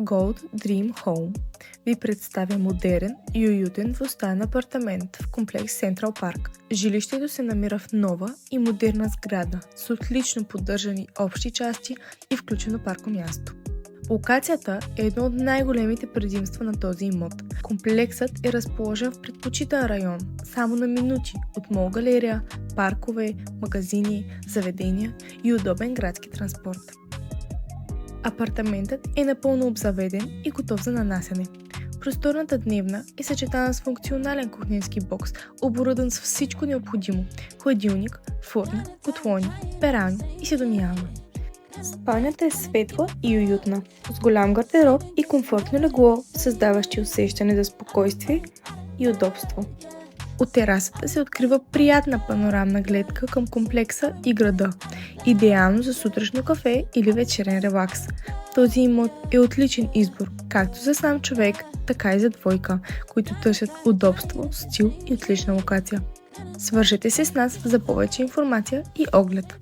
Gold Dream Home ви представя модерен и уютен двустаен апартамент в комплекс Централ Парк. Жилището се намира в нова и модерна сграда с отлично поддържани общи части и включено паркомясто. Локацията е едно от най-големите предимства на този имот. Комплексът е разположен в предпочитан район, само на минути от мол галерия, паркове, магазини, заведения и удобен градски транспорт. Апартаментът е напълно обзаведен и готов за нанасяне. Просторната дневна е съчетана с функционален кухненски бокс, оборудван с всичко необходимо – хладилник, фурна, котлони, пералня и седомиялна. Спалнята е светла и уютна, с голям гардероб и комфортно легло, създаващи усещане за спокойствие и удобство. От терасата се открива приятна панорамна гледка към комплекса и града, идеално за сутрешно кафе или вечерен релакс. Този имот е отличен избор както за сам човек, така и за двойка, които търсят удобство, стил и отлична локация. Свържете се с нас за повече информация и оглед.